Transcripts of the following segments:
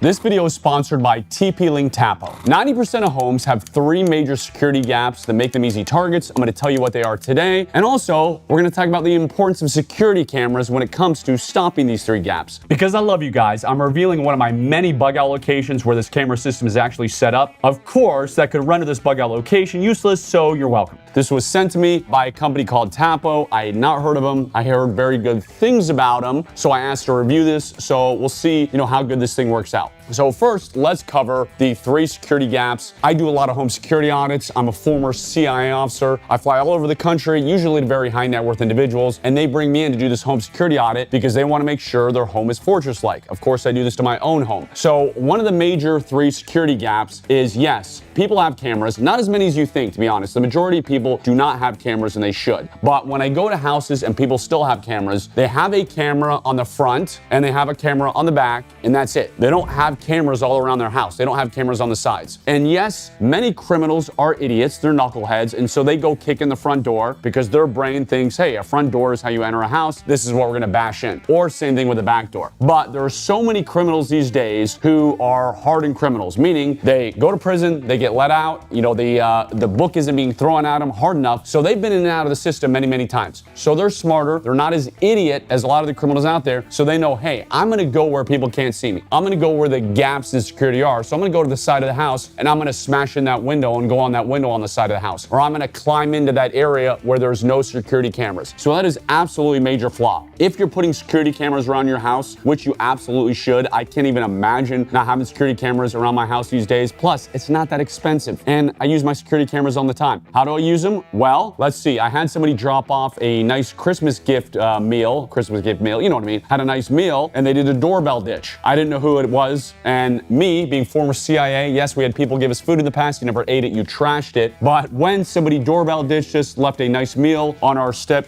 This video is sponsored by TP-Link Tapo. 90% of homes have 3 major security gaps that make them easy targets. I'm going to tell you what they are today. And also, we're going to talk about the importance of security cameras when it comes to stopping these 3 gaps. Because I love you guys, I'm revealing one of my many bug out locations where this camera system is actually set up. Of course, that could render this bug out location useless, so you're welcome. This was sent to me by a company called Tapo. I had not heard of them. I heard very good things about them, so I asked to review this. So we'll see, how good this thing works out. So first, let's cover the 3 security gaps. I do a lot of home security audits. I'm a former CIA officer. I fly all over the country, usually to very high net worth individuals, and they bring me in to do this home security audit because they want to make sure their home is fortress-like. Of course, I do this to my own home. So one of the major 3 security gaps is, yes, people have cameras, not as many as you think, to be honest. The majority of people do not have cameras, and they should. But when I go to houses and people still have cameras, they have a camera on the front and they have a camera on the back, and that's it. They don't have cameras all around their house. They don't have cameras on the sides. And yes, many criminals are idiots. They're knuckleheads, and so they go kick in the front door because their brain thinks, hey, a front door is how you enter a house. This is what we're gonna bash in. Or same thing with the back door. But there are so many criminals these days who are hardened criminals, meaning they go to prison, they get let out, the book isn't being thrown at them hard enough, so they've been in and out of the system many, many times. So they're smarter, they're not as idiot as a lot of the criminals out there, so they know, hey, I'm gonna go where people can't see me. I'm gonna go where the gaps in security are, so I'm gonna go to the side of the house and I'm gonna smash in that window and go on that window on the side of the house. Or I'm gonna climb into that area where there's no security cameras. So that is absolutely a major flaw. If you're putting security cameras around your house, which you absolutely should, I can't even imagine not having security cameras around my house these days. Plus, it's not that expensive, and I use my security cameras all the time. How do I use them? Well, let's see. I had somebody drop off a nice Christmas gift meal, you know what I mean, had a nice meal, and they did a doorbell ditch. I didn't know who it was, and me, being former CIA, yes, we had people give us food in the past, you never ate it, you trashed it, but when somebody doorbell ditched us, left a nice meal on our step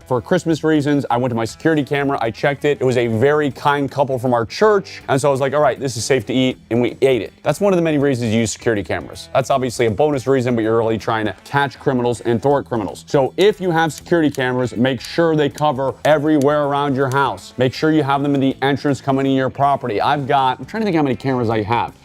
for Christmas reasons, I went to my security camera, I checked it, it was a very kind couple from our church, and so I was like, all right, this is safe to eat, and we ate it. That's one of the many reasons you use security cameras. That's obviously a bonus reason, but you're really trying to catch criminals and thwart criminals. So if you have security cameras, make sure they cover everywhere around your house. Make sure you have them in the entrance coming in your property. I'm trying to think how many cameras I have.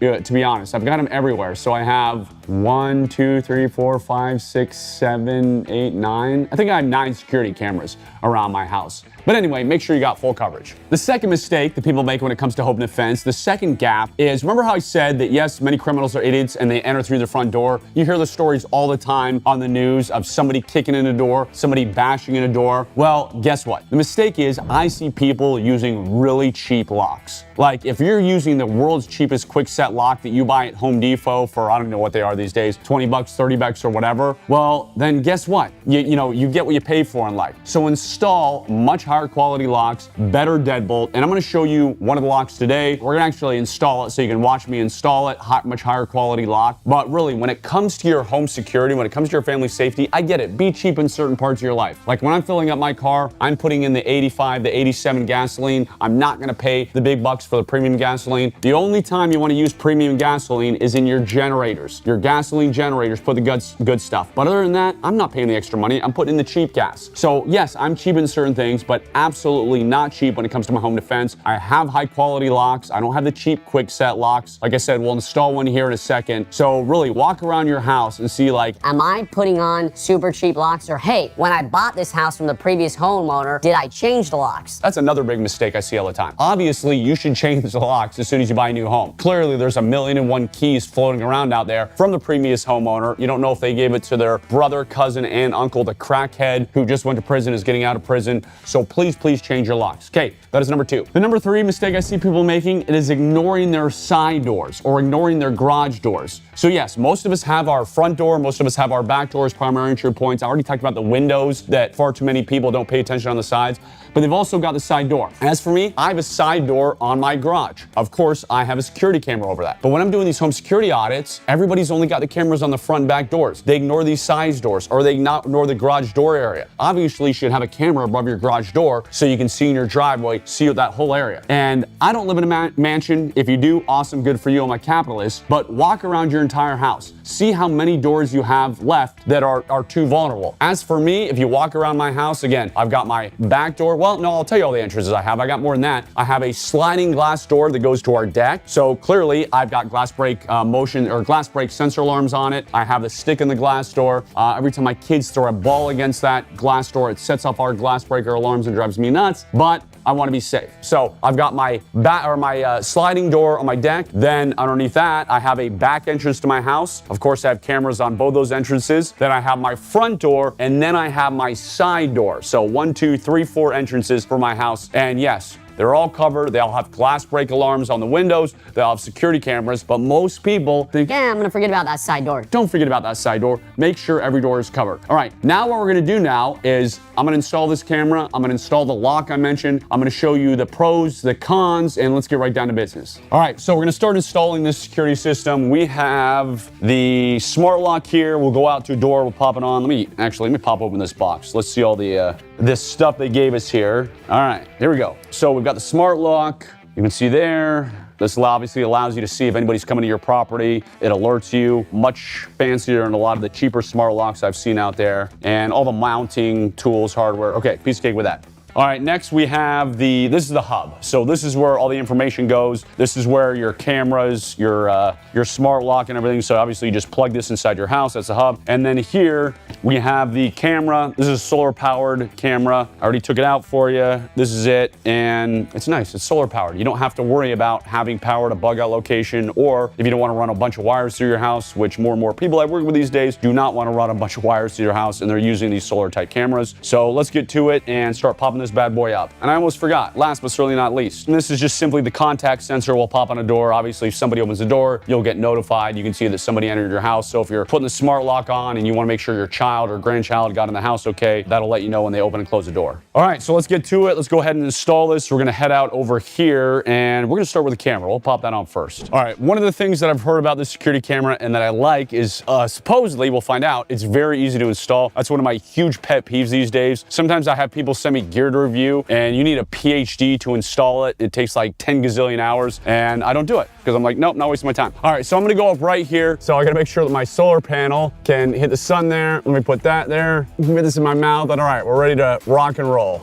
To be honest, I've got them everywhere. So I have 1, 2, 3, 4, 5, 6, 7, 8, 9. I think I have 9 security cameras around my house. But anyway, make sure you got full coverage. The second mistake that people make when it comes to home defense, the second gap is, remember how I said that yes, many criminals are idiots and they enter through the front door? You hear the stories all the time on the news of somebody kicking in a door, somebody bashing in a door. Well, guess what? The mistake is I see people using really cheap locks. Like if you're using the world's cheapest quick set lock that you buy at Home Depot for, I don't know what they are these days, 20 bucks, 30 bucks or whatever, well, then guess what? You get what you pay for in life. So install much higher quality locks, better deadbolt, and I'm gonna show you one of the locks today. We're gonna actually install it so you can watch me install it, much higher quality lock. But really, when it comes to your home security, when it comes to your family safety, I get it, be cheap in certain parts of your life. Like when I'm filling up my car, I'm putting in the 85, the 87 gasoline. I'm not gonna pay the big bucks for the premium gasoline. The only time you wanna use premium gasoline is in your generators. Your gasoline generators, put the good stuff. But other than that, I'm not paying the extra money, I'm putting in the cheap gas. So yes, I'm cheap in certain things, but absolutely not cheap when it comes to my home defense. I have high quality locks. I don't have the cheap quick set locks. Like I said, we'll install one here in a second. So really walk around your house and see like, am I putting on super cheap locks? Or hey, when I bought this house from the previous homeowner, did I change the locks? That's another big mistake I see all the time. Obviously, you should change the locks as soon as you buy a new home. Clearly, there's 1,000,001 keys floating around out there from the previous homeowner. You don't know if they gave it to their brother, cousin, and uncle, the crackhead who just went to prison, is getting out of prison. So please change your locks. Okay, that is number 2. The number 3 mistake I see people making, it is ignoring their side doors or ignoring their garage doors. So yes, most of us have our front door, most of us have our back doors, primary entry points. I already talked about the windows that far too many people don't pay attention on the sides, but they've also got the side door. As for me, I have a side door on my garage. Of course, I have a security camera over that. But when I'm doing these home security audits, everybody's only got the cameras on the front and back doors. They ignore these side doors, or they ignore the garage door area. Obviously, you should have a camera above your garage door so you can see in your driveway, see that whole area. And I don't live in a mansion. If you do, awesome, good for you, I'm a capitalist. But walk around your entire house. See how many doors you have left that are too vulnerable. As for me, if you walk around my house, again, I've got my back door. Well, no, I'll tell you all the entrances I have. I got more than that. I have a sliding glass door that goes to our deck. So clearly, I've got glass break glass break sensor alarms on it. I have a stick in the glass door. Every time my kids throw a ball against that glass door, it sets off our glass breaker alarms and drives me nuts. But I want to be safe. So I've got my sliding door on my deck. Then underneath that, I have a back entrance to my house. Of course, I have cameras on both those entrances. Then I have my front door, and then I have my side door. So 1, 2, 3, 4 entrances for my house. And yes, they're all covered. They all have glass break alarms on the windows. They all have security cameras. But most people think, yeah, I'm gonna forget about that side door. Don't forget about that side door. Make sure every door is covered. All right, now what we're gonna do now is I'm gonna install this camera. I'm gonna install the lock I mentioned. I'm gonna show you the pros, the cons, and let's get right down to business. All right, so we're gonna start installing this security system. We have the smart lock here. We'll go out to a door, we'll pop it on. Let me pop open this box. Let's see all the this stuff they gave us here. All right, here we go. So we've got the smart lock. You can see there. This obviously allows you to see if anybody's coming to your property. It alerts you. Much fancier than a lot of the cheaper smart locks I've seen out there. And all the mounting tools, hardware. Okay, piece of cake with that. All right, next we have this is the hub. So this is where all the information goes. This is where your cameras, your smart lock and everything. So obviously you just plug this inside your house, that's the hub. And then here we have the camera. This is a solar powered camera. I already took it out for you. This is it, and it's nice, it's solar powered. You don't have to worry about having power to bug out location, or if you don't want to run a bunch of wires through your house, which more and more people I work with these days do not want to run a bunch of wires through your house, and they're using these solar type cameras. So let's get to it and start popping this bad boy up. And I almost forgot, last but certainly not least, and this is just simply the contact sensor will pop on a door. Obviously, if somebody opens the door, you'll get notified. You can see that somebody entered your house. So if you're putting the smart lock on and you want to make sure your child or grandchild got in the house okay, that'll let you know when they open and close the door. All right, so let's get to it. Let's go ahead and install this. We're gonna head out over here and we're gonna start with the camera. We'll pop that on first. All right, one of the things that I've heard about this security camera and that I like is supposedly, we'll find out, it's very easy to install. That's one of my huge pet peeves these days. Sometimes I have people send me gear to review and you need a PhD to install it. It takes like 10 gazillion hours and I don't do it because I'm like, nope, not wasting my time. All right, so I'm gonna go up right here. So I gotta make sure that my solar panel can hit the sun there. Let me put that there. Get this in my mouth. And all right, we're ready to rock and roll.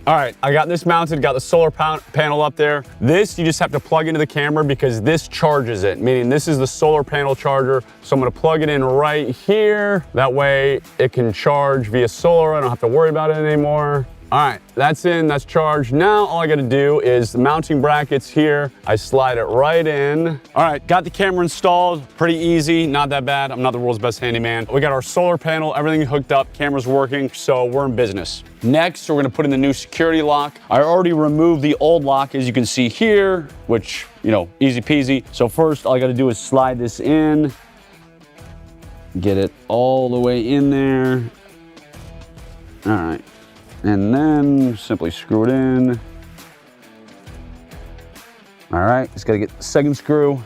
All right, I got this mounted, got the solar panel up there. This, you just have to plug into the camera because this charges it, meaning this is the solar panel charger. So I'm gonna plug it in right here. That way it can charge via solar. I don't have to worry about it anymore. All right, that's in, that's charged. Now all I gotta do is the mounting brackets here. I slide it right in. All right, got the camera installed. Pretty easy, not that bad. I'm not the world's best handyman. We got our solar panel, everything hooked up, camera's working, so we're in business. Next, we're gonna put in the new security lock. I already removed the old lock, as you can see here, which, you know, easy peasy. So first, all I gotta do is slide this in, get it all the way in there. All right. And then simply screw it in. All right, just gotta get the second screw.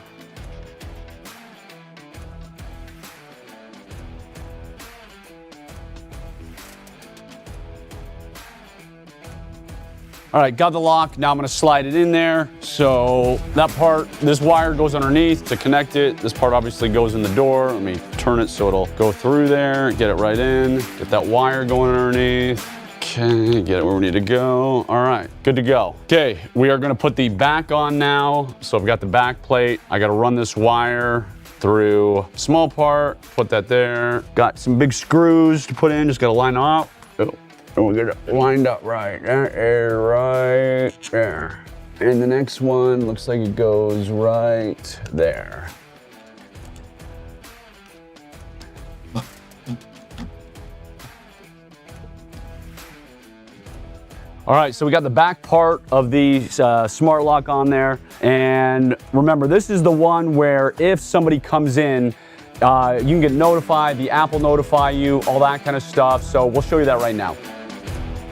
All right, got the lock. Now I'm gonna slide it in there. So that part, this wire goes underneath to connect it. This part obviously goes in the door. Let me turn it so it'll go through there, get it right in, get that wire going underneath. Okay, get it where we need to go. All right, good to go. Okay, we are gonna put the back on now. So I've got the back plate. I gotta run this wire through small part, put that there. Got some big screws to put in, just gotta line them up. Oh, and we'll get it lined up right there, right there. And the next one looks like it goes right there. All right, so we got the back part of the smart lock on there. And remember, this is the one where if somebody comes in, you can get notified, the app will notify you, all that kind of stuff. So we'll show you that right now.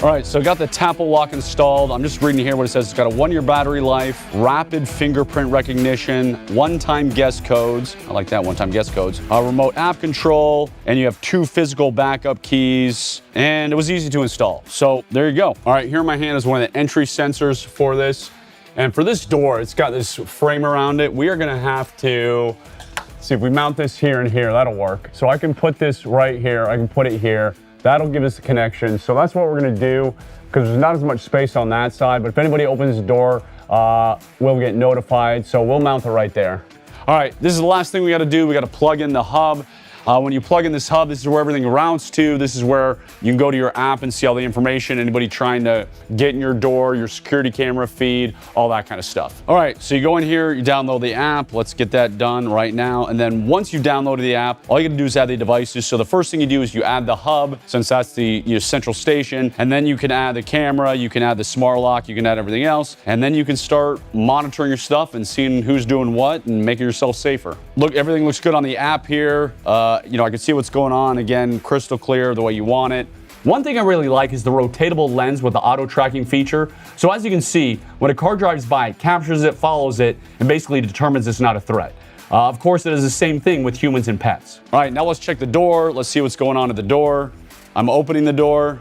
All right, so got the Tapo lock installed. I'm just reading here what it says. It's got a 1-year battery life, rapid fingerprint recognition, one-time guest codes. I like that, one-time guest codes. Remote app control, and you have 2 physical backup keys, and it was easy to install. So there you go. All right, here in my hand is one of the entry sensors for this. And for this door, it's got this frame around it. We are gonna have to, see if we mount this here and here, that'll work. So I can put this right here, I can put it here. That'll give us a connection. So that's what we're gonna do, because there's not as much space on that side, but if anybody opens the door, we'll get notified. So we'll mount it right there. All right, this is the last thing we gotta do. We gotta plug in the hub. When you plug in this hub, this is where everything routes to. This is where you can go to your app and see all the information, anybody trying to get in your door, your security camera feed, all that kind of stuff. All right, so you go in here, you download the app. Let's get that done right now. And then once you downloaded the app, all you gotta do is add the devices. So the first thing you do is you add the hub, since that's the central station, and then you can add the camera, you can add the smart lock, you can add everything else, and then you can start monitoring your stuff and seeing who's doing what and making yourself safer. Look, everything looks good on the app here. I can see what's going on. Again, crystal clear the way you want it. One thing I really like is the rotatable lens with the auto tracking feature. So as you can see, when a car drives by, it captures it, follows it, and basically determines it's not a threat. Of course, it is the same thing with humans and pets. All right, now let's check the door. Let's see what's going on at the door. I'm opening the door.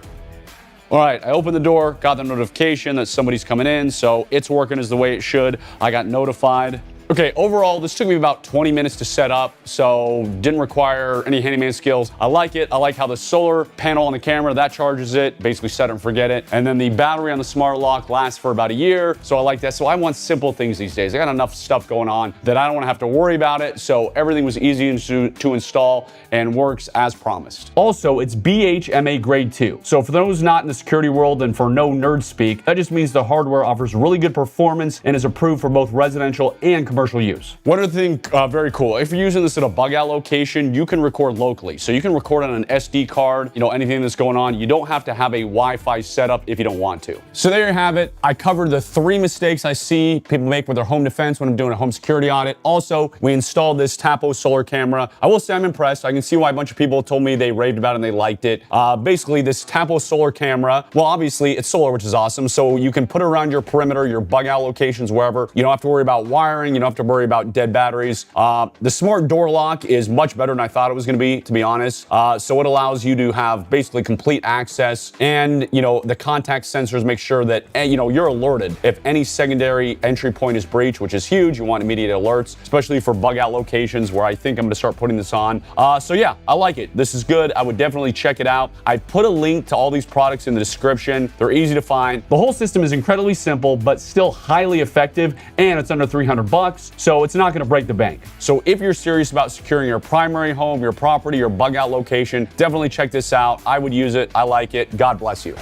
All right, I opened the door, got the notification that somebody's coming in, so it's working as the way it should. I got notified. Okay, overall, this took me about 20 minutes to set up, so didn't require any handyman skills. I like it. I like how the solar panel on the camera, that charges it, basically set it and forget it. And then the battery on the smart lock lasts for about a year, so I like that. So I want simple things these days. I got enough stuff going on that I don't wanna have to worry about it, so everything was easy to install and works as promised. Also, it's BHMA Grade 2. So for those not in the security world and for no nerd speak, that just means the hardware offers really good performance and is approved for both residential and commercial use. One other thing, very cool. If you're using this at a bug out location, you can record locally. So you can record on an SD card, anything that's going on. You don't have to have a Wi-Fi setup if you don't want to. So there you have it. I covered the 3 mistakes I see people make with their home defense when I'm doing a home security audit. Also, we installed this Tapo solar camera. I will say I'm impressed. I can see why a bunch of people told me they raved about it and they liked it. Basically, this Tapo solar camera, well, obviously it's solar, which is awesome. So you can put it around your perimeter, your bug out locations, wherever. You don't have to worry about wiring. You don't have to worry about dead batteries. The smart door lock is much better than I thought it was going to be honest. So it allows you to have basically complete access, and the contact sensors make sure that you're alerted if any secondary entry point is breached, which is huge. You want immediate alerts, especially for bug out locations where I think I'm going to start putting this on. So yeah, I like it. This is good. I would definitely check it out. I put a link to all these products in the description. They're easy to find. The whole system is incredibly simple, but still highly effective, and it's under $300, so it's not going to break the bank. So if you're serious about securing your primary home, your property, your bug out location, definitely check this out. I would use it. I like it. God bless you.